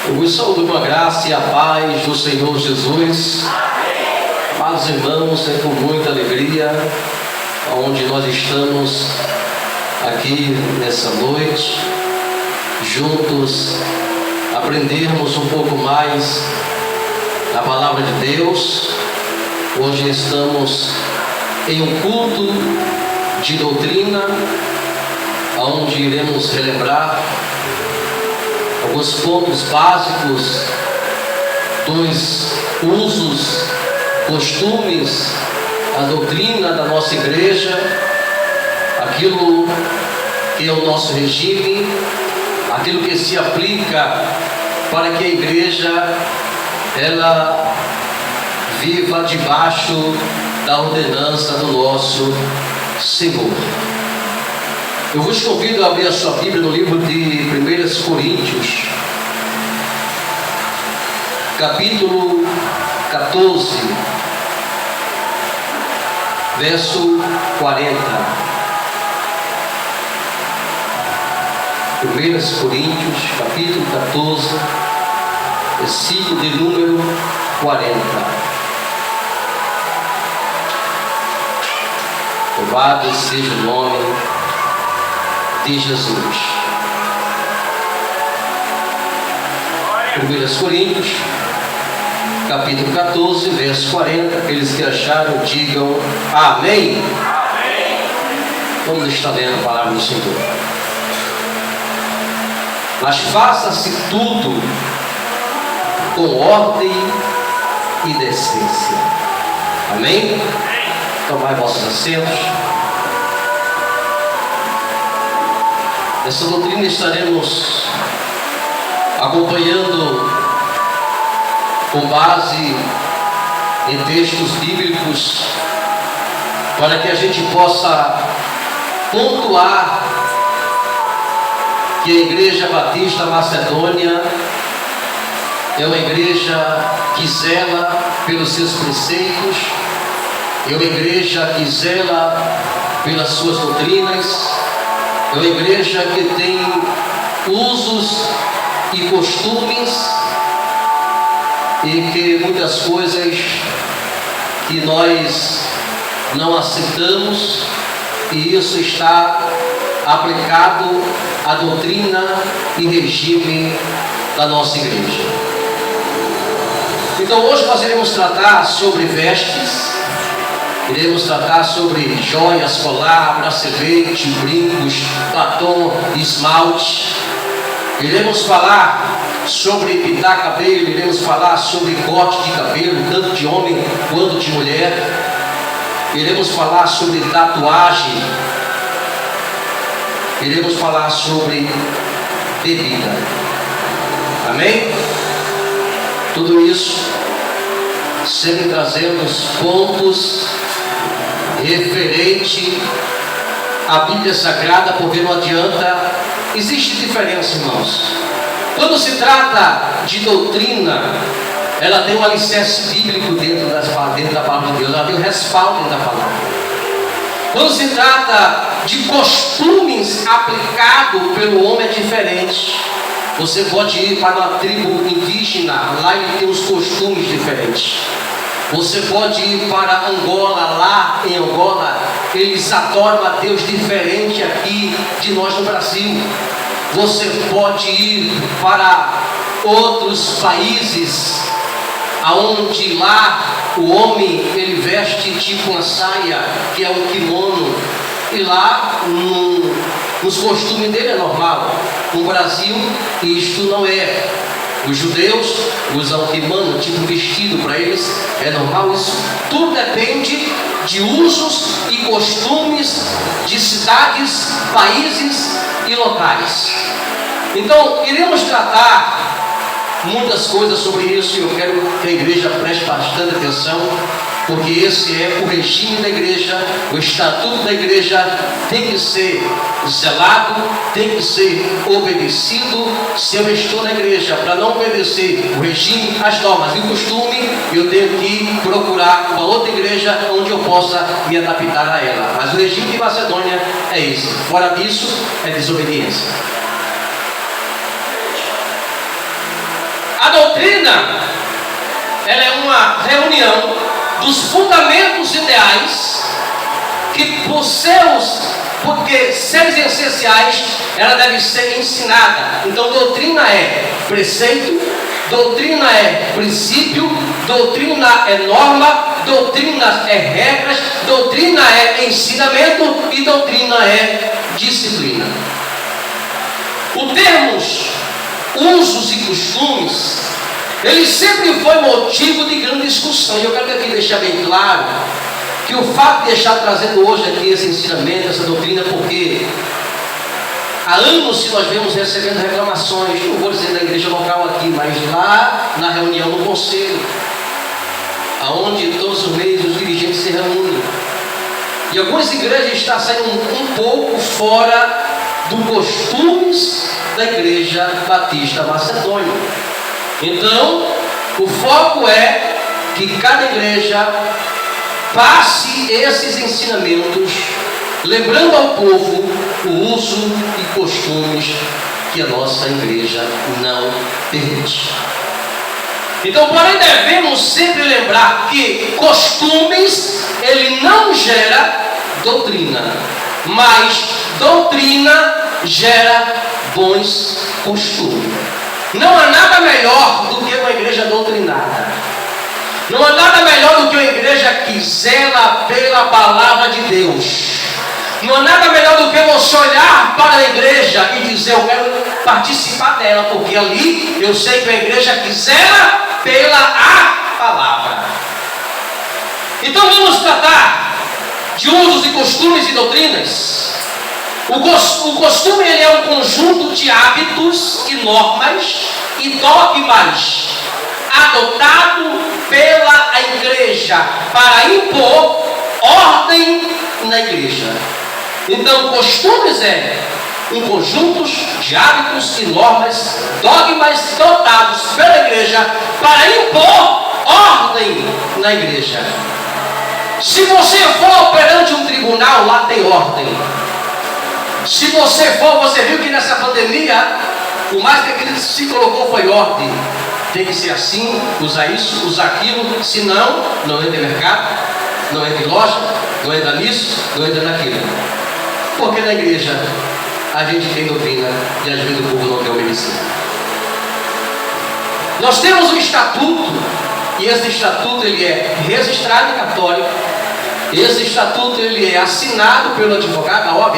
Eu vos saúdo com a graça e a paz do Senhor Jesus. Amados irmãos, é com muita alegria onde nós estamos aqui nessa noite, juntos, aprendermos um pouco mais da palavra de Deus. Hoje estamos em um culto de doutrina, onde iremos relembrar alguns pontos básicos dos usos, costumes, a doutrina da nossa igreja, aquilo que é o nosso regime, aquilo que se aplica para que a igreja ela viva debaixo da ordenança do nosso Senhor. Eu vos convido a abrir a sua Bíblia no livro de 1 Coríntios, capítulo 14, verso 40. 1 Coríntios, capítulo 14, versículo de número 40. Louvado seja o nome de Jesus. 1 Coríntios, capítulo 14, verso 40. Aqueles que acharam, digam amém. Amém. Vamos estar lendo a palavra do Senhor. Mas faça-se tudo com ordem e decência. Amém? Tomai vossos assentos. Essa doutrina estaremos acompanhando com base em textos bíblicos, para que a gente possa pontuar que a Igreja Batista Macedônia é uma igreja que zela pelos seus preceitos, é uma igreja que zela pelas suas doutrinas, é uma igreja que tem usos e costumes e que muitas coisas que nós não aceitamos, e isso está aplicado à doutrina e regime da nossa igreja. Então hoje nós iremos tratar sobre vestes, iremos tratar sobre joias, colar, bracelete, brincos, batom, esmalte. Iremos falar sobre pintar cabelo, iremos falar sobre corte de cabelo, tanto de homem quanto de mulher. Iremos falar sobre tatuagem. Iremos falar sobre bebida. Amém? Tudo isso sempre trazendo os pontos referente à Bíblia Sagrada, porque não adianta, existe diferença, irmãos. Quando se trata de doutrina, ela tem um alicerce bíblico dentro da palavra de Deus, ela tem um respaldo dentro da palavra. Quando se trata de costumes aplicados pelo homem, é diferente. Você pode ir para uma tribo indígena, lá ele tem os costumes diferentes. Você pode ir para Angola, lá em Angola eles adoram a Deus diferente aqui de nós no Brasil. Você pode ir para outros países, aonde lá o homem ele veste tipo uma saia, que é um kimono, e lá nos costumes dele é normal. No Brasil isto não é. Os judeus usam kimono, tipo vestido, para eles é normal. Isso tudo depende de usos e costumes de cidades, países e locais. Então iremos tratar muitas coisas sobre isso, e eu quero que a igreja preste bastante atenção, porque esse é o regime da igreja, o estatuto da igreja tem que ser zelado, tem que ser obedecido. Se eu estou na igreja para não obedecer o regime, as normas e o costume, eu tenho que procurar uma outra igreja onde eu possa me adaptar a ela. Mas o regime de Macedônia é esse. Fora disso, é desobediência. A doutrina, ela é uma reunião dos fundamentos ideais que porque seres essenciais, ela deve ser ensinada. Então doutrina é preceito, doutrina é princípio, doutrina é norma, doutrina é regras, doutrina é ensinamento e doutrina é disciplina. O termos usos e costumes, ele sempre foi motivo de grande discussão. E eu quero aqui deixar bem claro que o fato de estar trazendo hoje aqui esse ensinamento, essa doutrina, porque há anos que nós vemos recebendo reclamações, não vou dizer da igreja local aqui, mas lá na reunião do conselho, aonde todos os meios os dirigentes se reúnem. E algumas igrejas estão saindo um pouco fora dos costumes da igreja batista macedônia. Então, o foco é que cada igreja passe esses ensinamentos, lembrando ao povo o uso e costumes que a nossa igreja não permite. Então, porém, devemos sempre lembrar que costumes, ele não gera doutrina, mas doutrina gera bons costumes. Não há nada melhor do que uma igreja doutrinada. Não há nada melhor do que uma igreja que zela pela palavra de Deus. Não há nada melhor do que você olhar para a igreja e dizer: eu quero participar dela, porque ali eu sei que é uma igreja que zela pela a palavra. Então vamos tratar de usos e costumes e doutrinas. O costume, ele é um conjunto de hábitos e normas e dogmas adotado pela igreja para impor ordem na igreja. Então, costumes é um conjunto de hábitos e normas, dogmas adotados pela igreja para impor ordem na igreja. Se você for perante um tribunal, lá tem ordem. Se você viu que nessa pandemia, o mais que ele se colocou foi ordem. Tem que ser assim, usar isso, usar aquilo, senão não entra em mercado, não entra em loja, não entra nisso, não entra naquilo. Porque na igreja a gente tem doutrina e às vezes o povo não quer obedecer. Nós temos um estatuto, e esse estatuto ele é registrado em católico, esse estatuto ele é assinado pelo advogado da OAB.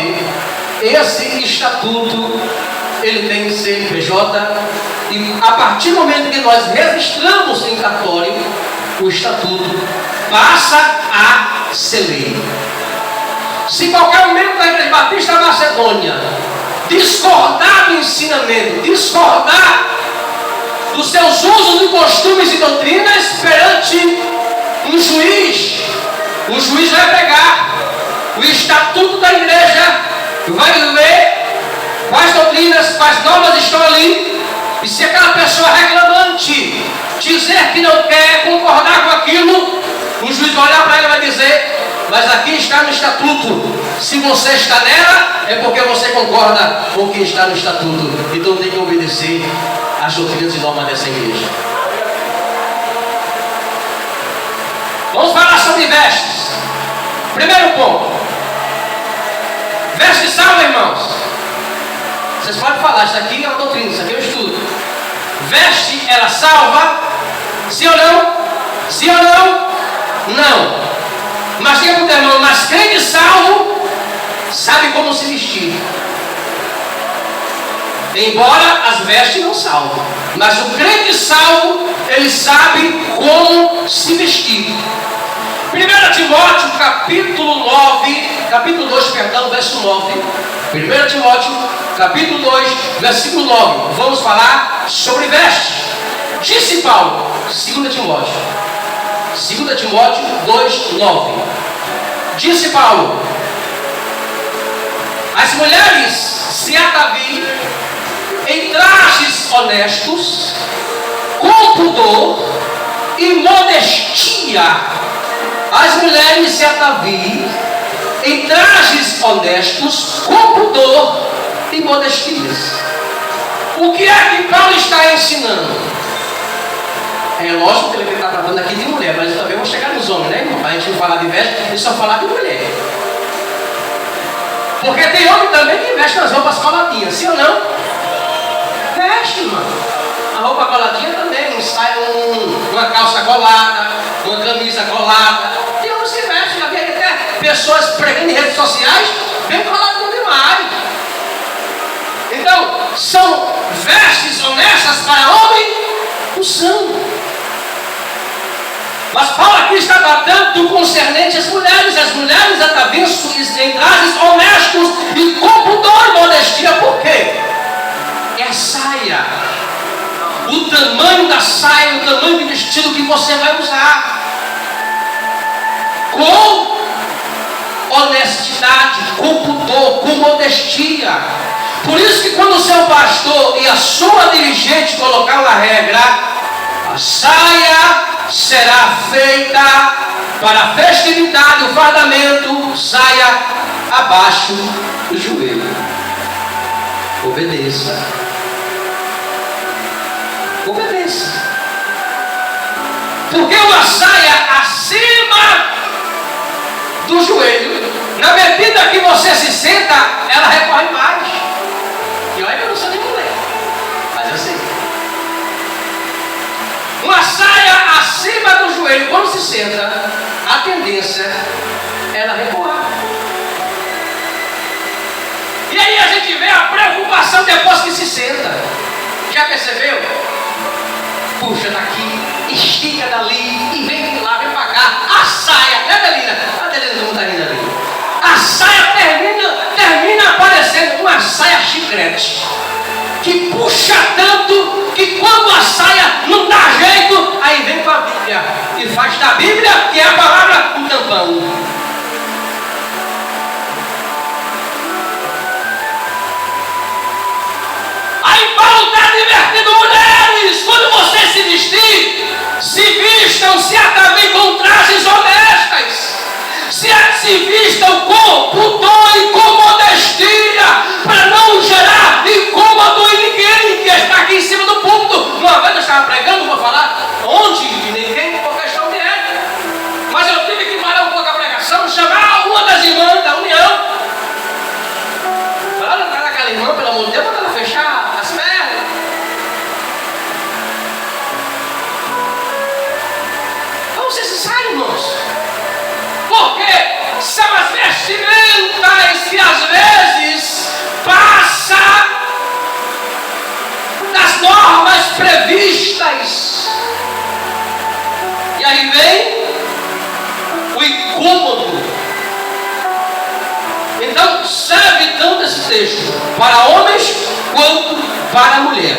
Esse estatuto, ele tem CNPJ, e a partir do momento que nós registramos em cartório, o estatuto passa a ser lei. Se qualquer membro da Igreja Batista Macedônia discordar do ensinamento, discordar dos seus usos e costumes e doutrinas perante um juiz, o juiz vai pegar o estatuto da igreja, vai ler quais doutrinas, quais normas estão ali, e se aquela pessoa reclamante dizer que não quer concordar com aquilo, o juiz vai olhar para ela e vai dizer: mas aqui está no estatuto, se você está nela, é porque você concorda com o que está no estatuto, então tem que obedecer às doutrinas e normas dessa igreja. Vamos falar sobre vestes. Primeiro ponto: veste salva, irmãos. Vocês podem falar, isso aqui é uma doutrina, isso aqui é um estudo. Veste, ela salva? Sim ou não? Sim ou não? Não. Mas diga para o teu irmão: mas crente salvo sabe como se vestir. Embora as vestes não salvam, mas o crente salvo, ele sabe como se vestir. 1 Timóteo capítulo 2, verso 9. 1 Timóteo capítulo 2, versículo 9. Vamos falar sobre vestes. Disse Paulo, 2 Timóteo 2, 9. Disse Paulo: as mulheres se ataviem em trajes honestos, com pudor e modestia. As mulheres se ataviem em trajes honestos, com pudor e modestias. O que é que Paulo está ensinando? É lógico que ele está tratando aqui de mulher, mas eu também vou chegar nos homens, né, irmão? Para a gente não falar de veste e só falar de mulher. Porque tem homem também que veste as roupas coladinhas, sim ou não? Veste, irmão. A roupa coladinha também, uma calça colada, uma camisa colada. Tem homens que vestem, já vi até pessoas pregando em redes sociais, bem coladinho demais. Então, são vestes honestas para homem? Não são. Mas Paulo aqui está tratando do concernente às mulheres. As mulheres ataviam em trajes honestos e com pudor e modestia. Por quê? É a saia. O tamanho da saia, o tamanho do vestido que você vai usar. Com honestidade, com pudor, com modestia. Por isso que quando o seu pastor e a sua dirigente colocar uma regra, a saia será feita para a festividade, o fardamento, saia abaixo do joelho. Obedeça. Obedeça. Porque uma saia acima do joelho, na medida que você se senta, ela recorre mais. E olha que eu não sou nem mulher, mas eu sei. Uma saia acima do joelho, quando se senta, a tendência é ela recuar. E aí a gente vê a preocupação depois que se senta. Já percebeu? Puxa daqui, estica dali, e vem de lá, vem pra cá. A saia, né, Adelina? A Adelina não está rindo ali. A saia termina aparecendo uma saia chiclete, que puxa tanto que quando a saia não dá jeito, aí vem com a Bíblia e faz da Bíblia, que é a palavra, um tampão. Aí Paulo está advertindo: mulheres, quando você se vestir, se vistam, se ataviem com trajes honestas, se vistam com pudor e com modestia, para não gerar incômodo em ninguém que está aqui em cima do púlpito. Uma vez eu estava pregando, vou falar onde, e ninguém por questão de ética, mas eu tive que parar um pouco a pregação, chamar uma das irmãs da União. Falaram para aquela irmã, pelo amor de Deus, para ela fechar as pernas. Então vocês sabem, irmãos, porque são as vestimentas que às vezes passa das normas previstas. E aí vem o incômodo. Então serve tanto esse texto para homens quanto para a mulher.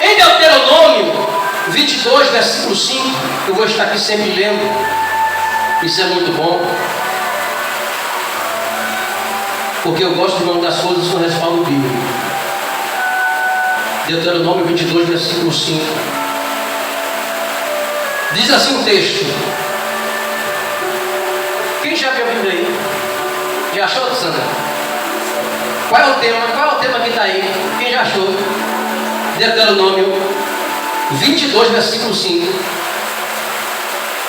Em Deuteronômio 22, versículo 5, eu vou estar aqui sempre lendo. Isso é muito bom, porque eu gosto de mandar as coisas com respaldo bíblico. Deuteronômio 22, versículo 5. Diz assim o texto. Quem já viu a Bíblia aí? Já achou, Sandra? Qual é o tema? Qual é o tema que está aí? Quem já achou? Deuteronômio 22, versículo 5.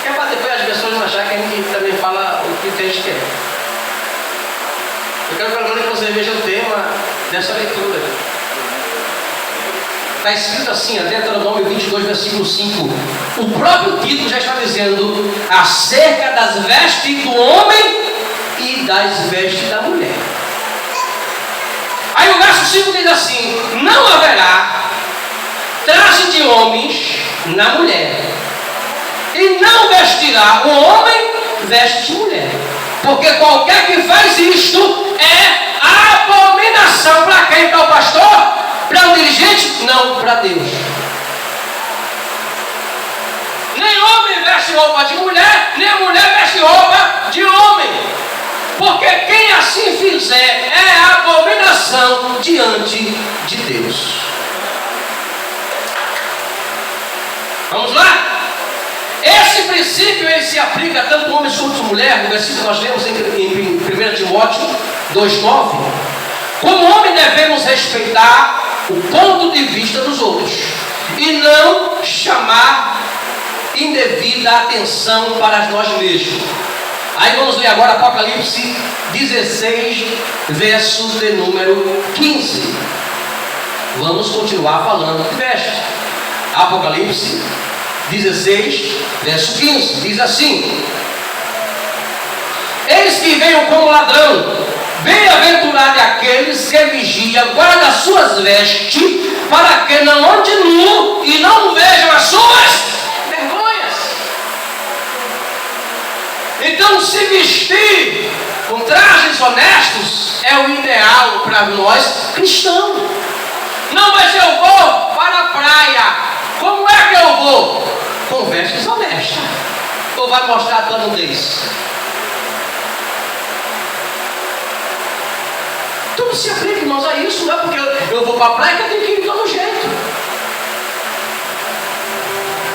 Que é para depois as pessoas não acharem que a gente também fala o que o texto quer. Eu quero pelo menos que você veja o tema dessa leitura. Está escrito assim, Deuteronômio 22, versículo 5. O próprio título já está dizendo acerca das vestes do homem e das vestes da mulher. Aí o verso 5 diz assim: não haverá traje de homens na mulher, e não vestirá o homem veste de mulher, porque qualquer que faz isto é abominação. Para quem? Para o pastor? Para o dirigente? Não, para Deus. Nem homem veste roupa de mulher, nem mulher veste roupa de homem, porque quem assim fizer é abominação diante de Deus. Vamos lá? Esse princípio ele se aplica tanto homens quanto mulher. No versículo que nós lemos em 1 Timóteo 2,9. Como homem devemos respeitar o ponto de vista dos outros e não chamar indevida atenção para nós mesmos. Aí vamos ler agora Apocalipse 16, verso de número 15. Vamos continuar falando de vestes. Apocalipse 16, verso 15, diz assim: eis que venho como ladrão, bem-aventurado é aqueles que vigiam, guardam as suas vestes, para que não ande nu e não vejam as suas vergonhas. Então, se vestir com trajes honestos é o ideal para nós cristãos. Não, mas eu vou para a praia. Como é que eu vou? Com vestes honestas. Ou vai mostrar a tua nudez? Tudo se aplica, irmãos, a isso. Não é porque eu vou para a praia que eu tenho que ir de todo jeito.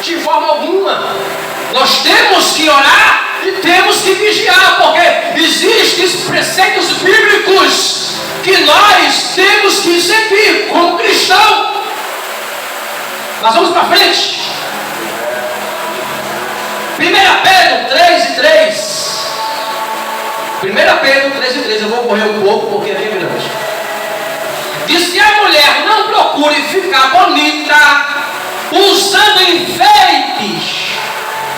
De forma alguma. Nós temos que orar e temos que vigiar, porque existem preceitos bíblicos que nós temos que seguir como cristão. Nós vamos para frente. 1 Pedro 3 e 3. 1 Pedro 3 e 3. Eu vou correr um pouco porque é bem grande. Diz que a mulher não procure ficar bonita usando enfeites,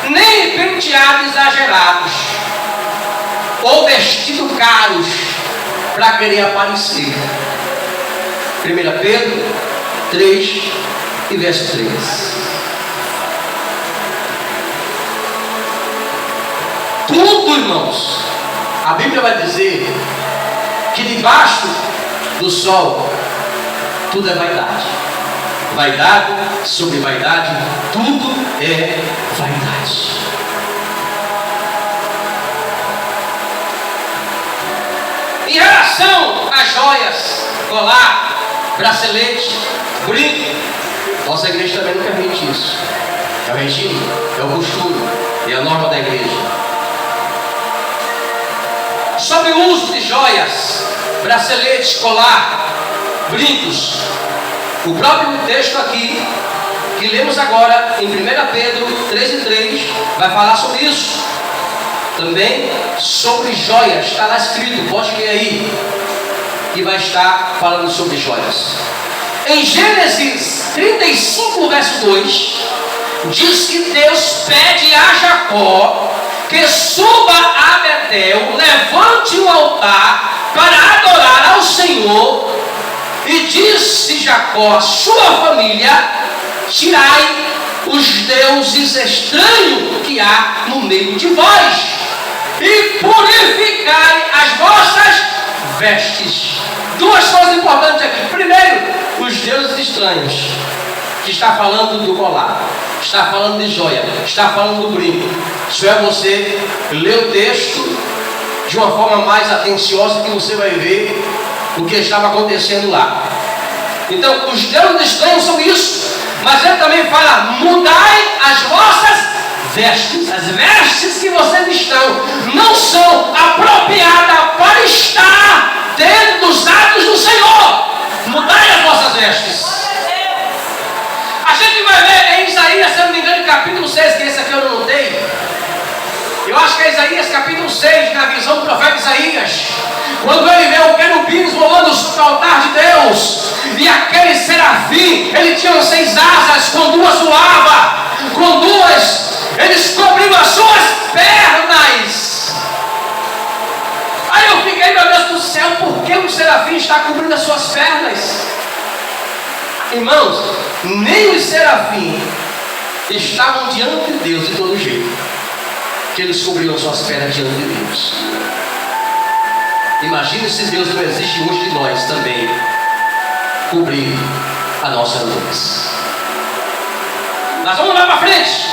nem penteados exagerados, ou vestidos caros para querer aparecer. 1 Pedro 3 e verso 3. Tudo, irmãos, a Bíblia vai dizer que debaixo do sol tudo é vaidade. Vaidade sobre vaidade, tudo é vaidade. Em relação às joias, colar, bracelete, brinco, nossa igreja também não permite isso. É o regime, é o costume, é a norma da igreja. Sobre o uso de joias, braceletes, colar, brincos, o próprio texto aqui, que lemos agora em 1 Pedro 3 e 3, vai falar sobre isso. Também sobre joias, está lá escrito, pode ver aí, e vai estar falando sobre joias. Em Gênesis 35, verso 2, diz que Deus pede a Jacó que suba a Betel, levante um altar para adorar ao Senhor, e disse Jacó à sua família: tirai os deuses estranhos que há no meio de vós, e purificai as vossas vestes. Duas coisas importantes aqui. Primeiro, os deuses estranhos, que está falando do colar, está falando de joia, está falando do brinco. Isso é você ler o texto de uma forma mais atenciosa, que você vai ver o que estava acontecendo lá. Então, os deuses estranhos são isso, mas ele também fala: mudai as vossas vestes. As vestes que vocês estão não são apropriadas para estar dentro dos atos do Senhor. Mudai as vossas vestes. A gente vai ver em Isaías, se eu não me engano, capítulo 6, que esse aqui eu não notei. Eu acho que é Isaías capítulo 6, na visão do profeta Isaías, quando ele vê o querubins voando sobre o altar de Deus, e aquele serafim, ele tinha 6 asas, com 2 voava, com 2 eles cobriam as suas pernas. Aí eu fiquei, meu Deus do céu, por que o serafim está cobrindo as suas pernas? Irmãos, nem os serafins estavam diante de Deus de todo jeito, que eles cobriam suas pernas diante de Deus. Imagine se Deus não existe hoje de nós também cobrir a nossa luz. Nós vamos lá para frente.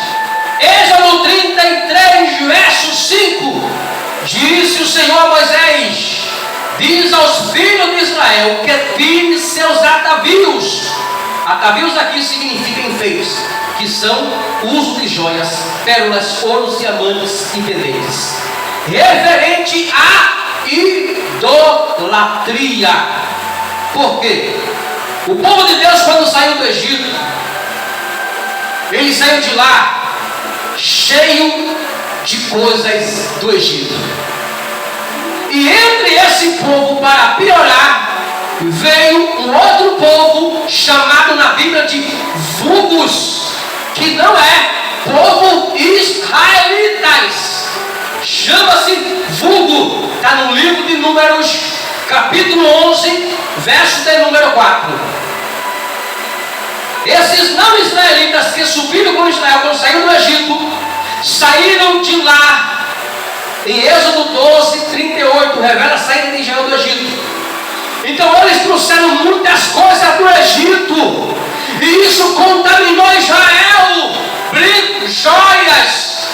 Êxodo 33, verso 5. Disse o Senhor a Moisés: diz aos filhos de Israel que tirem seus atavios. Atavios aqui significa enfeites, que são o uso de joias, pérolas, ouros, diamantes e pendentes, referente à idolatria. Por quê? O povo de Deus, quando saiu do Egito, ele saiu de lá cheio de coisas do Egito. E entre esse povo, para piorar, veio um outro povo chamado na Bíblia de vulgos, que não é povo israelitas. Chama-se vulgo. Está no livro de Números, capítulo 11, verso de número 4. Esses não israelitas que subiram com Israel quando saiu do Egito, saíram de lá. Em Êxodo 12, 38, revela a saída de Israel do Egito. Então eles trouxeram muitas coisas do Egito, e isso contaminou Israel. Brincos, joias,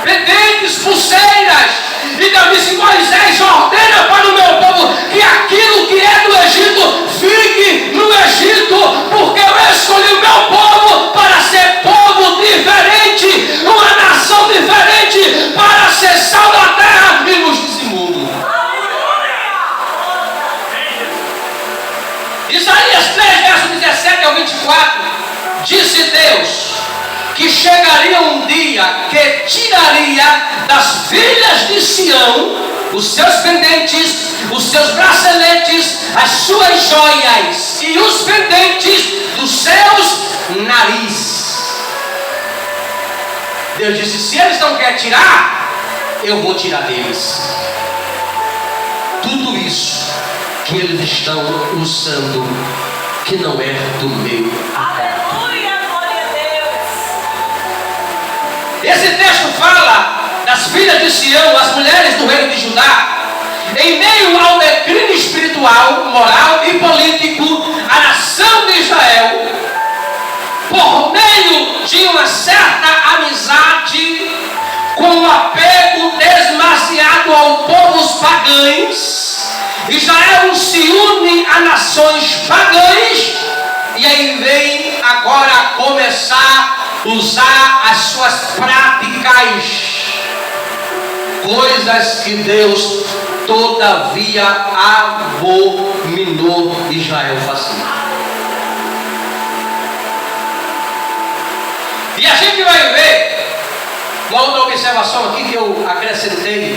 pendentes, pulseiras. Então disse: Moisés, ordena para o meu povo que aquilo que é do Egito fique no Egito, porque eu escolhi o meu povo para ser povo diferente, uma nação diferente, para ser sal da terra e luz desse mundo. Isaías 3, verso 17 ao 24, disse Deus que chegaria um dia que tiraria das filhas de Sião os seus pendentes, os seus braceletes, as suas joias e os pendentes dos seus narizes. Deus disse: se eles não querem tirar, eu vou tirar deles. Tudo isso que eles estão usando, que não é do meu agrado. Esse texto fala das filhas de Sião, as mulheres do reino de Judá, em meio ao declínio espiritual, moral e político, a nação de Israel, por meio de uma certa amizade, com um apego demasiado ao povos pagãos, Israel se une a nações pagãs, e aí vem agora começar a usar as suas práticas, coisas que Deus todavia abominou Israel fazer. E a gente vai ver uma outra observação aqui que eu acrescentei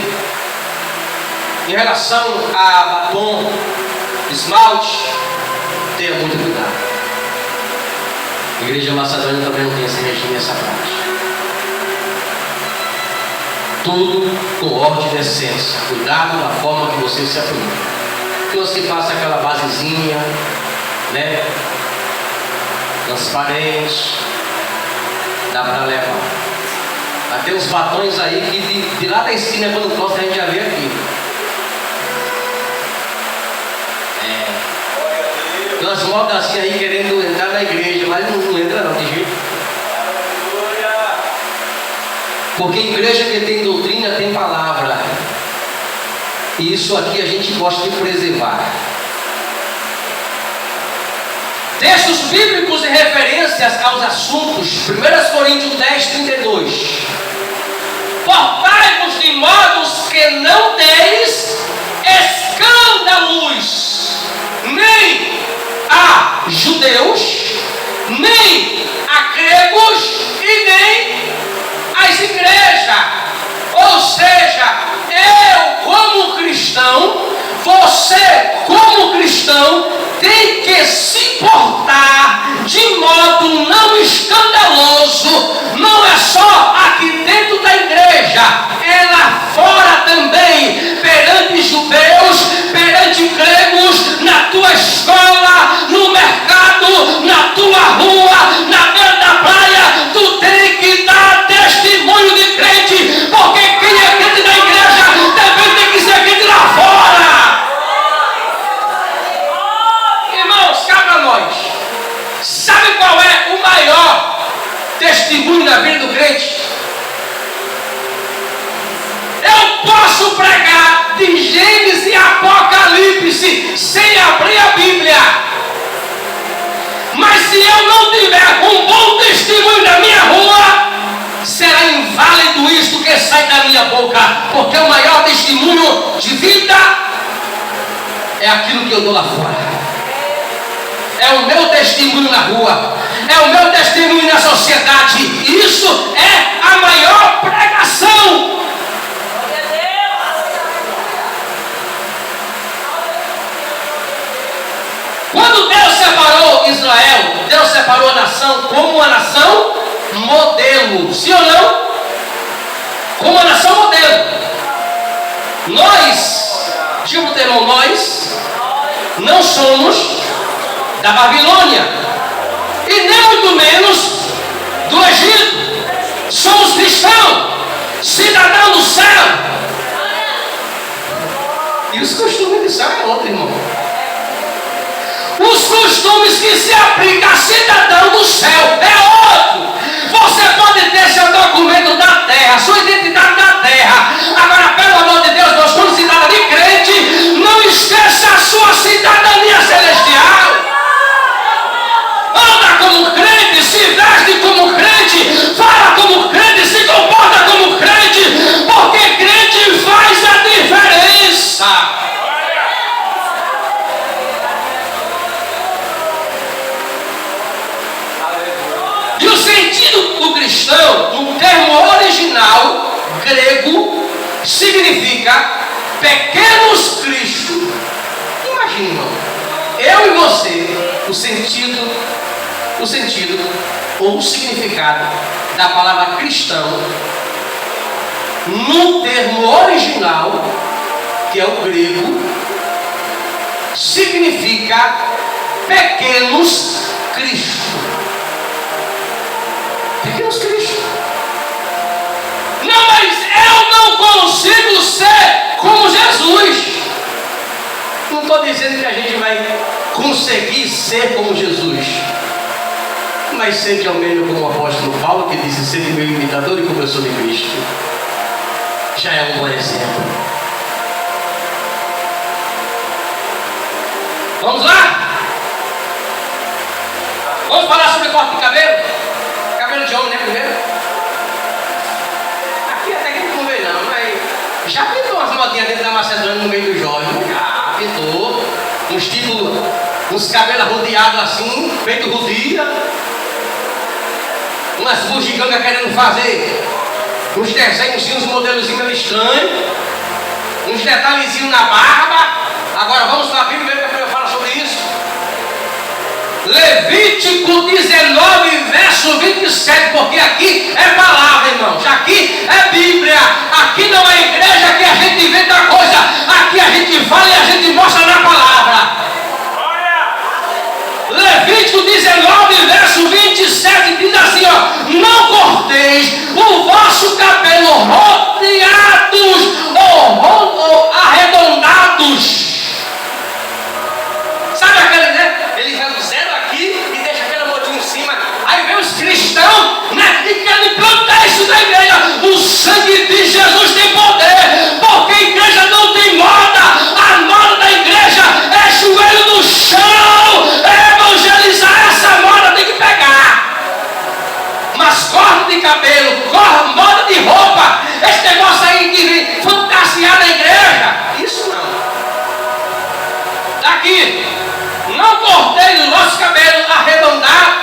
em relação a batom, esmalte. Tenha muito cuidado. A igreja macedônia também não tem esse regime, essa prática. Tudo com ordem e decência. Cuidado na forma que você se aplica. Que você faça aquela basezinha, né? Transparente. Dá para levar. Mas tem uns batons aí que de lá da esquina, quando gosta, a gente já vê aqui. Tem umas modas assim aí querendo entrar na igreja, mas não entra não, de jeito. Porque igreja que tem doutrina tem palavra. E isso aqui a gente gosta de preservar. Textos bíblicos e referências aos assuntos. 1 Coríntios 10, 32. Portai-vos de modos que não deis escândalos, nem a judeus, nem a gregos e nem as igrejas. Ou seja, eu como cristão, você como cristão, tem que se portar de modo não escandaloso. Não é só aqui dentro da igreja, é lá fora também, perante judeus, perante gregos, na tua escola, no mercado, na tua rua, na beira da praia. Tu tem que dar testemunho de crente, porque quem é crente na igreja também tem que ser crente lá fora. Irmãos, cá para nós, sabe qual é o maior testemunho na vida do crente? Eu posso pregar de Gênesis e Apocalipse sem abrir a Bíblia, mas se eu não tiver um bom testemunho na minha rua, será inválido isto que sai da minha boca, porque o maior testemunho de vida é aquilo que eu dou lá fora. É o meu testemunho na rua, é o meu testemunho na sociedade. Isso é a maior pregação. Quando Deus separou Israel, Deus separou a nação como uma nação modelo. Sim ou não? Como uma nação modelo. Nós, diga para o teu irmão, nós não somos da Babilônia e nem muito menos do Egito. Somos cristãos, cidadãos do céu. E os costumes do céu é outro, irmão. Os costumes que se aplicam a cidadão do céu é outro. Você pode ter seu documento da terra, sua identidade da terra. Agora, pelo amor de Deus, nós somos cidadão de crente. Não esqueça a sua cidadania celestial. Anda como crente, se veste como crente, fala como crente, se comporta como crente, porque crente faz a diferença. E o sentido do cristão, no termo original grego, significa pequenos cristos. Imagina, irmão, eu e você, o sentido ou o significado da palavra cristão, no termo original, que é o grego, significa pequenos cristos. Pequenos cristos. Não, mas eu não consigo ser como Jesus. Não estou dizendo que a gente vai conseguir ser como Jesus, mas sente ao menos como o apóstolo Paulo, que disse: ser meu imitador e como eu sou de Cristo. Já é um bom exemplo. Vamos lá? Vamos falar sobre corte de cabelo? Cabelo de homem, né, primeiro? Aqui até que não veio não, mas já pintou umas modinhas dentro da Macedônia no meio do jovem. Já pintou. Uns tipos, uns cabelos rodeados assim, feito rodia. Umas bugigangas querendo fazer uns desenhos, uns modelozinhos meio estranhos, uns detalhezinhos na barba. Agora vamos para a Bíblia mesmo, que eu falo sobre isso. Levítico 19, verso 27, porque aqui é palavra, irmãos. Aqui é Bíblia. Aqui não é igreja que a gente inventa coisa. Aqui a gente fala e a gente mostra na palavra. Levítico 19, verso 27 diz assim, ó: não corteis o vosso cabelo rodeados ou arredondados. Sabe aquele, né? Ele vai do zero aqui e deixa aquele motinho em cima. Aí vem os cristãos, né? E querem plantar isso na igreja. O sangue de Jesus tem poder, porque a igreja não tem moda. A moda da igreja é joelho no chão. Evangelizar, essa moda tem que pegar. Mas corte de cabelo, moda de roupa, esse negócio aí de fantasiar na igreja, isso não. Daqui, não cortei o nosso cabelo arredondar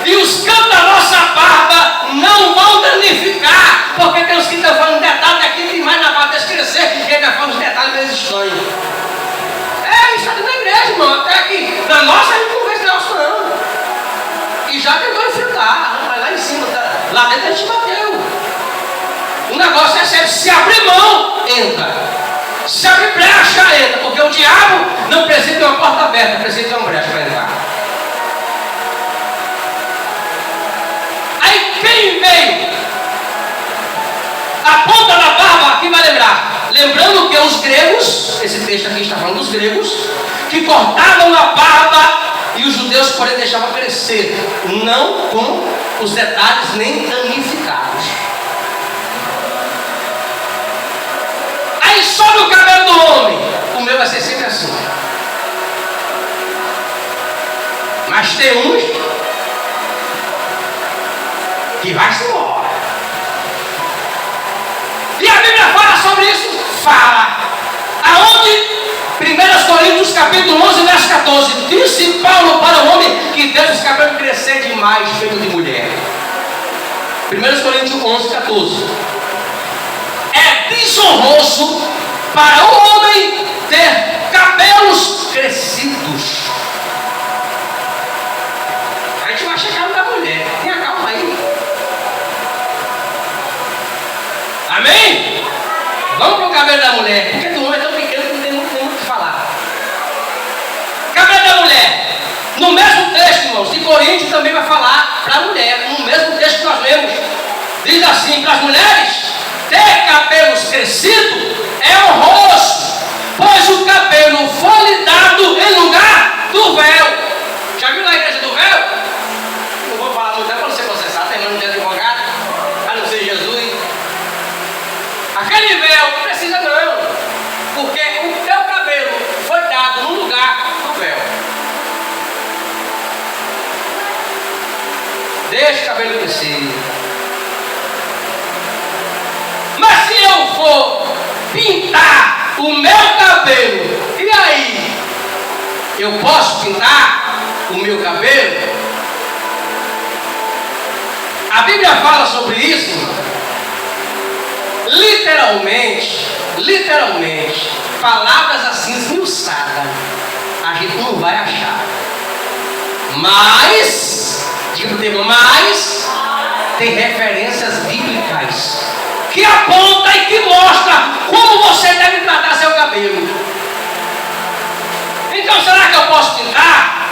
e os cantos da nossa barba não vão danificar, porque tem uns que estão falando detalhe aqui demais na barba crescer e ainda falam uns detalhes meio estranhos. É, isso está na igreja, irmão. Até aqui, na nossa a gente não vê esse negócio não. E já tentou enfrentar, mas lá em cima, lá dentro a gente bateu. O negócio é sério, se abrir mão, entra. Se abrir brecha, entra, porque o diabo não precisa de uma porta aberta, precisa de uma brecha para entrar. Aí quem veio? A ponta da barba, aqui vai lembrar. Lembrando que os gregos, esse texto aqui está falando dos gregos, que cortavam a barba e os judeus, porém, deixavam crescer, não com os detalhes nem danificados. Aí sobe o cabelo do homem, o meu vai ser sempre assim. Mas tem uns que vai se embora. E a Bíblia fala sobre isso? Fala. Aonde? 1 Coríntios capítulo 11, verso 14. Disse Paulo para o homem que deixa os cabelos crescer demais, feito de mulher. 1 Coríntios 11, 14. É desonroso para o homem ter cabelos crescidos. A gente vai chegar na mulher. Tenha calma aí. Amém? Vamos para o cabelo da mulher. Porque do homem é tão pequeno que não tem muito o que falar. Cabelo da mulher. No mesmo texto, irmãos, de Coríntios também vai falar para a mulher. No mesmo texto que nós lemos. Diz assim, para as mulheres, ter cabelos crescidos é honroso, pois o cabelo foi lhe dado em lugar do véu. Já viu na igreja do véu? Não vou falar muito, é para você processar, tem nome de advogado, a não ser Jesus. Aquele véu não precisa não, porque o teu cabelo foi dado no lugar do véu. Deixa o cabelo crescer. Mas se eu for pintar o meu cabelo, e aí? Eu posso pintar o meu cabelo? A Bíblia fala sobre isso, literalmente, palavras assim esmiuçadas, a gente não vai achar. Mas, tem referências bíblicas que aponta e que mostra como você deve tratar seu cabelo. Então, será que eu posso pintar?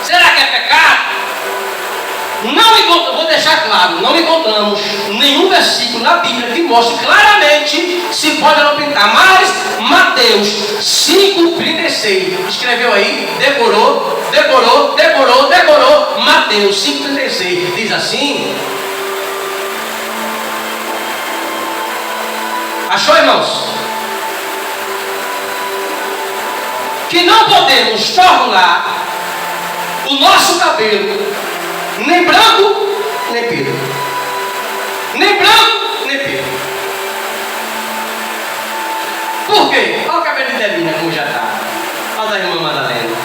Será que é pecado? Vou deixar claro, não encontramos nenhum versículo na Bíblia que mostre claramente se pode ou não pintar. Mas Mateus 5,36 escreveu aí, decorou. Mateus 5,36 diz assim. Achou, irmãos? Que não podemos tornar o nosso cabelo nem branco, nem preto. Nem branco, nem preto. Por quê? Olha o cabelo de Delina como já está. Olha da irmã Madalena.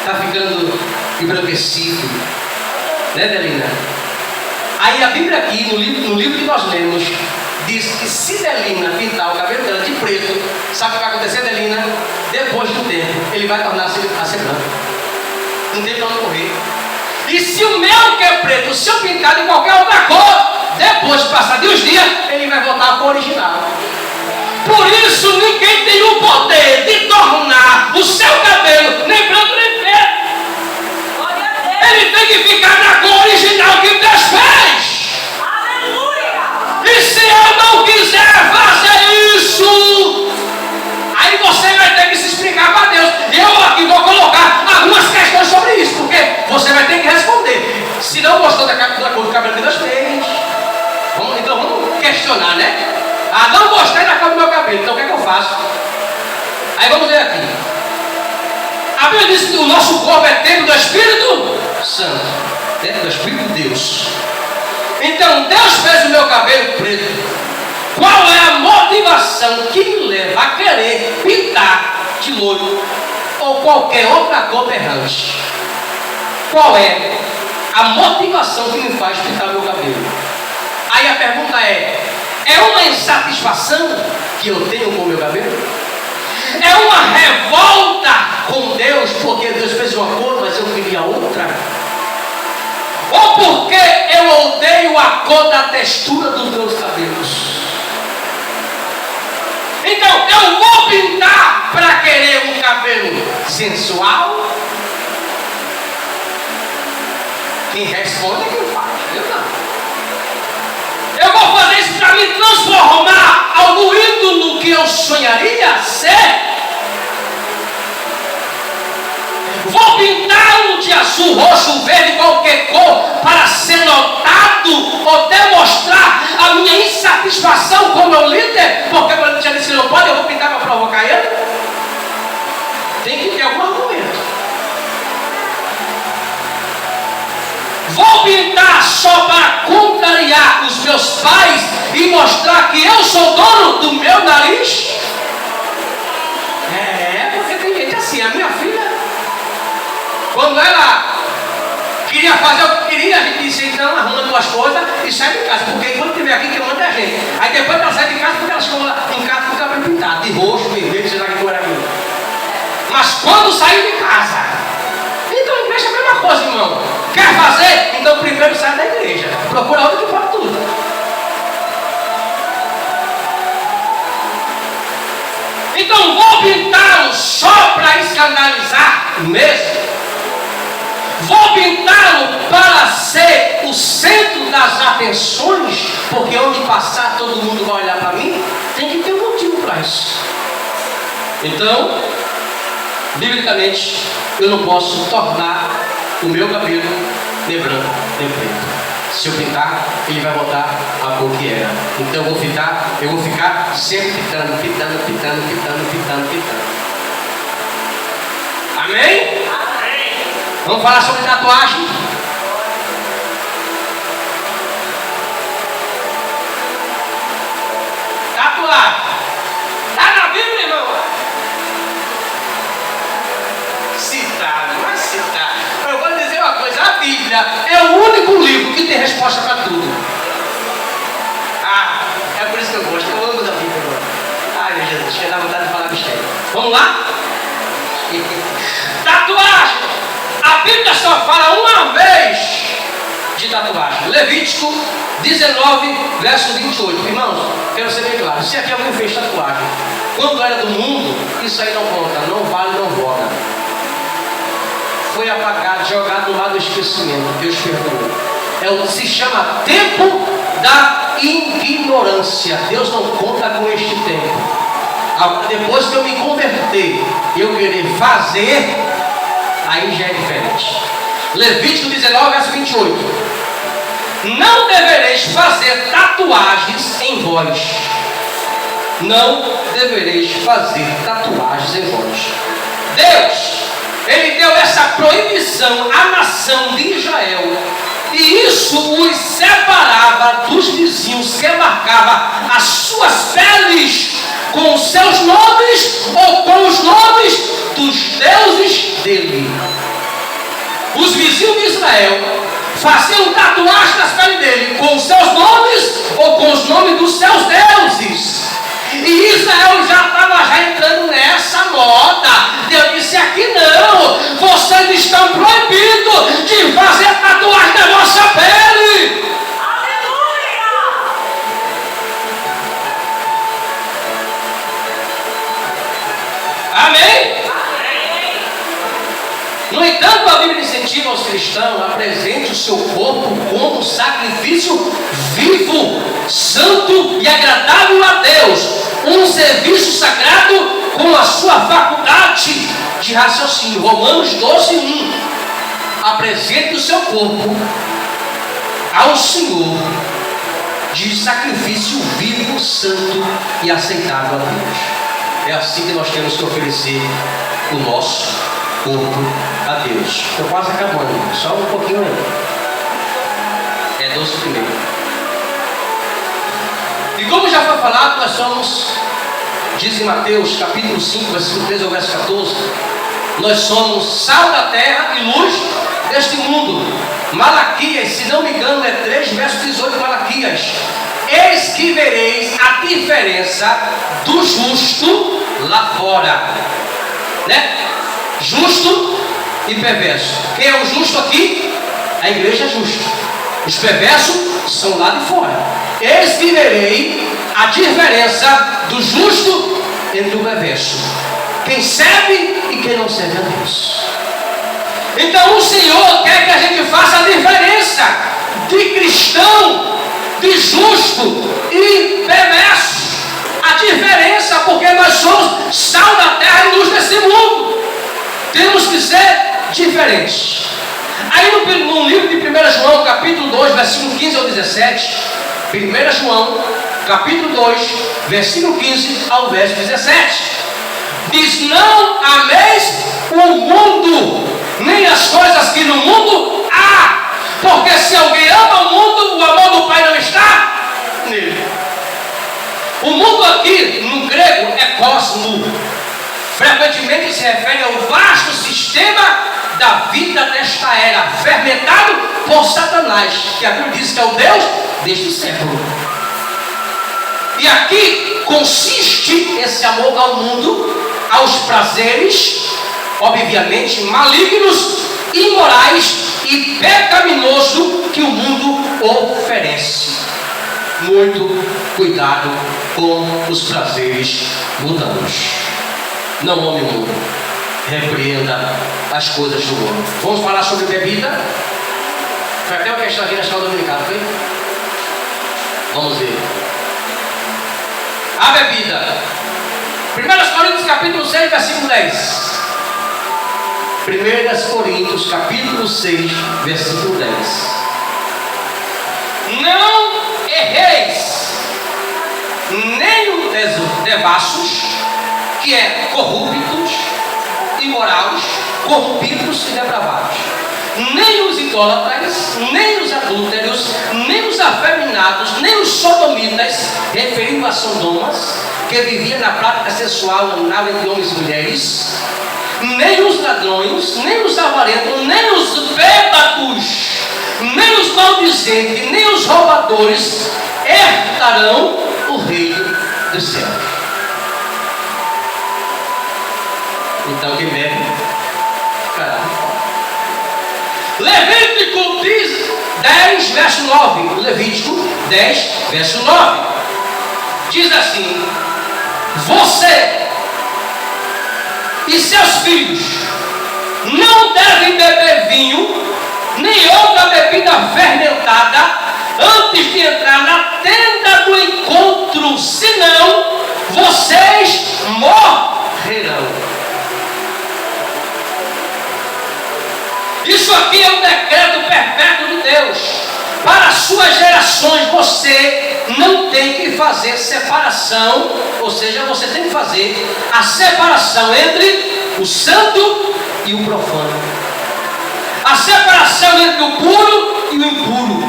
Está ficando embranquecido. Né, Delina? Aí a Bíblia aqui, no livro que nós lemos, diz que se Delina pintar o cabelo dela de preto, sabe o que vai acontecer, Delina? Depois do tempo, ele vai tornar-se a ser branco. Não tem para onde correr. E se o meu que é preto, se eu pintar de qualquer outra cor, depois de passar de uns dias, ele vai voltar à cor original. Por isso, ninguém tem o poder de tornar o seu cabelo nem branco nem preto. Ele tem que ficar na cor original que Deus fez. E se eu não quiser fazer isso, aí você vai ter que se explicar para Deus. Eu aqui vou colocar algumas questões sobre isso, porque você vai ter que responder. Se não gostou da cor do cabelo que Deus fez, então vamos questionar, né? Ah, não gostei da cor do meu cabelo, então o que é que eu faço? Aí vamos ver aqui. A Bíblia diz que o nosso corpo é templo do Espírito Santo, templo do Espírito de Deus. Então Deus fez o meu cabelo preto. Qual é a motivação que me leva a querer pintar de loiro ou qualquer outra cor berrante? Qual é a motivação que me faz pintar meu cabelo? Aí a pergunta é uma insatisfação que eu tenho com o meu cabelo? É uma revolta com Deus porque Deus fez uma cor, mas eu queria outra? Ou porque eu odeio a cor da textura dos meus cabelos? Então eu vou pintar para querer um cabelo sensual? Quem responde é quem faz, eu não. Eu vou fazer isso para me transformar algum ídolo que eu sonharia ser? Vou pintar de azul, roxo, verde, qualquer cor para ser notado ou demonstrar a minha insatisfação com o meu líder? Porque o líder já disse que não pode, eu vou pintar para provocar ele? Tem que ter algum argumento. Vou pintar só para contrariar os meus pais e mostrar que eu sou dono do meu nariz? Porque tem gente assim. A minha filha, quando ela queria fazer o que queria, a gente disse, então arruma duas coisas e sai de casa, porque enquanto estiver aqui, que manda a gente. Aí depois ela sai de casa, porque ela chegou lá em casa com o cabelo pintado, de roxo, vermelho, sei lá que cor era aquilo. Mas quando saiu de casa, então a igreja é a mesma coisa, irmão. Quer fazer? Então primeiro sai da igreja. Procura outra que faz tudo. Então vou pintá-lo só para escandalizar mesmo. Vou pintá-lo para ser o centro das atenções, porque onde passar todo mundo vai olhar para mim. Tem que ter um motivo para isso. Então, biblicamente, eu não posso tornar o meu cabelo de branco, de preto. Se eu pintar, ele vai voltar a cor que era. Então eu vou ficar sempre pintando. Amém? Amém. Vamos falar sobre tatuagem? Tatuagem. Está na Bíblia, irmão? Mas citar. Eu vou dizer uma coisa, a Bíblia é o único livro que tem resposta para tudo. É por isso que eu gosto, eu amo da Bíblia agora. Ai, meu Jesus, chega a vontade de falar besteira. Vamos lá? Tatuagem. A Bíblia só fala uma vez de tatuagem. Levítico 19, verso 28. Irmãos, quero ser bem claro. Se aqui alguém fez tatuagem quando era do mundo, isso aí não conta, não vale, não volta. Foi apagado, jogado no lado do esquecimento. Deus perdoou. Se chama tempo da ignorância. Deus não conta com este tempo. Depois que eu me converter, eu querer fazer, aí já é diferente. Levítico 19, verso 28. Não devereis fazer tatuagens em vós. Não devereis fazer tatuagens em vós. Deus, Ele deu essa proibição à nação de Israel, e isso os separava dos vizinhos, que marcava as suas peles com os seus nomes ou com os nomes dos deuses dele. Os vizinhos de Israel faziam tatuagem nas peles dele com os seus nomes ou com os nomes dos seus deuses. E Israel já entrando nessa moda. Deus disse aqui não, vocês estão proibidos de fazer tatuagem na vossa pele. Aleluia! Amém? Amém? No entanto, a Bíblia incentiva aos cristãos a apresente o seu corpo como sacrifício vivo, santo e agradável a Deus. Um serviço sagrado com a sua faculdade de raciocínio. Romanos 12, 1. Apresente o seu corpo ao Senhor de sacrifício vivo, santo e aceitável a Deus. É assim que nós temos que oferecer o nosso corpo a Deus. Estou quase acabando, só um pouquinho aí. É 12 primeiro. E como já foi falado, nós somos, diz em Mateus capítulo 5, versículo 13 ao verso 14, nós somos sal da terra e luz deste mundo. Malaquias, se não me engano, é 3 verso 18, Malaquias. Eis que vereis a diferença do justo lá fora, né? Justo e perverso. Quem é o justo aqui? A igreja é justa. Os perversos são lá de fora. Eis que verei a diferença do justo entre o perverso. Quem serve e quem não serve a Deus. Então o Senhor quer que a gente faça a diferença de cristão, de justo e perverso. A diferença, porque nós somos sal da terra e luz desse mundo. Temos que ser diferentes. Aí no livro de 1 João, capítulo 2, versículo 15 ao 17, 1 João, capítulo 2, versículo 15 ao verso 17, diz: não ameis o mundo, nem as coisas que no mundo há, porque se alguém ama o mundo, o amor do Pai não está nele. O mundo aqui, no grego, é cosmo. Frequentemente se refere ao vasto sistema da vida desta era, fermentado por Satanás, que a Bíblia diz que é o Deus deste século. E aqui consiste esse amor ao mundo, aos prazeres, obviamente malignos, imorais e pecaminoso que o mundo oferece. Muito cuidado com os prazeres mundanos. Não ame o mundo, repreenda as coisas do mundo. Vamos falar sobre bebida? Foi até o que a gente aqui na escola dominical, foi? Vamos ver. A bebida. 1 Coríntios capítulo 6, versículo 10. 1 Coríntios capítulo 6, versículo 10. Não erreis, nem os devassos, que é corruptos, imorais, corrompidos e depravados, nem os idólatras, nem os adúlteros, nem os afeminados, nem os sodomitas, referindo a Sodomas, que vivia na prática sexual anal entre homens e mulheres, nem os ladrões, nem os avarentos, nem os bêbados, nem os maldizentes, nem os roubadores herdarão o reino dos céus. Então quem bebe, caralho. Levítico 10, verso 9. Levítico 10, verso 9. Diz assim: você e seus filhos não devem beber vinho, nem outra bebida fermentada, antes de entrar na tenda do encontro, senão vocês morrerão. Isso aqui é um decreto perpétuo de Deus. Para as suas gerações, você não tem que fazer separação, ou seja, você tem que fazer a separação entre o santo e o profano, a separação entre o puro e o impuro,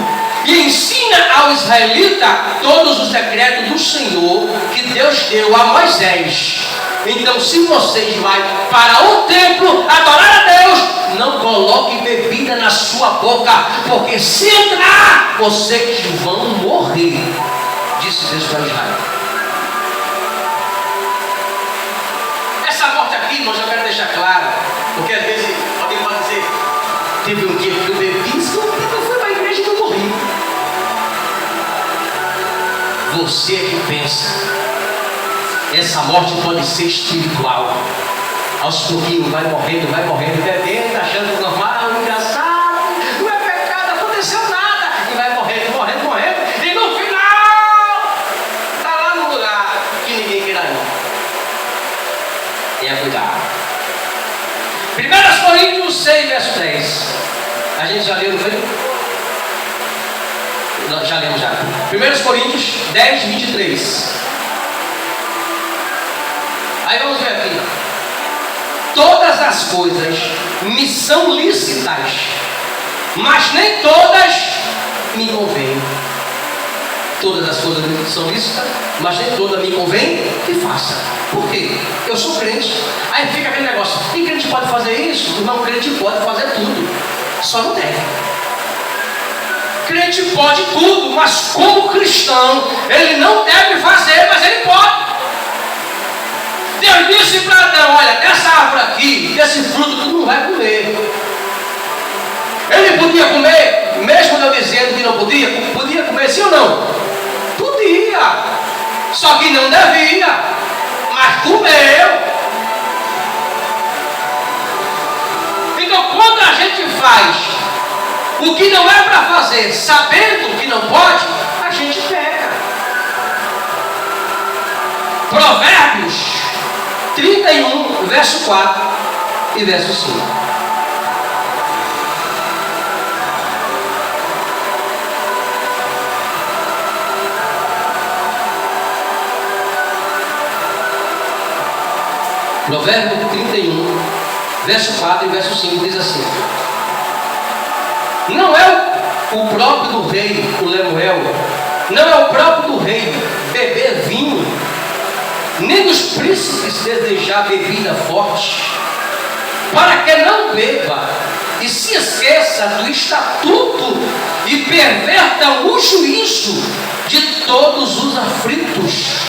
e ensina ao israelita todos os decretos do Senhor que Deus deu a Moisés. Então, se vocês vão para o templo adorar a Deus, não coloque bebida na sua boca, porque se entrar, vocês vão morrer, disse Deus para Israel. Essa morte aqui, irmãos, eu quero deixar claro, porque às vezes alguém pode dizer: teve um dia que eu bebi, eu fui para a igreja e eu morri. Você que pensa, essa morte pode ser espiritual. Aos pouquinhos vai morrendo, bebendo, achando normal, engraçado, não é pecado, aconteceu nada, e vai morrendo, e no final está lá no lugar que ninguém queira ir. Tenha cuidado. 1 Coríntios 6, verso 10. A gente já leu, não foi? Já lemos já. 1 Coríntios 10, 23. Aí vamos ver aqui. Todas as coisas me são lícitas, mas nem todas me convêm. Todas as coisas me são lícitas, mas nem todas me convém que faça. Por quê? Eu sou crente. Aí fica aquele negócio: e crente pode fazer isso? Não, crente pode fazer tudo, só não deve. Crente pode tudo, mas como cristão, ele não deve fazer, mas ele pode. Deus disse para Adão: olha, dessa árvore aqui, desse fruto, tu não vai comer. Ele podia comer, mesmo eu dizendo que não podia? Podia comer, sim ou não? Podia, só que não devia, mas comeu. Então, quando a gente faz o que não é para fazer, sabendo que não pode, a gente peca. Provérbios 31, verso 4 e verso 5. Provérbio 31, verso 4 e verso 5 diz assim: não é o próprio do rei, o Lemuel, não é o próprio do rei beber vinho, nem dos príncipes desejar bebida forte, para que não beba e se esqueça do estatuto e perverta o juízo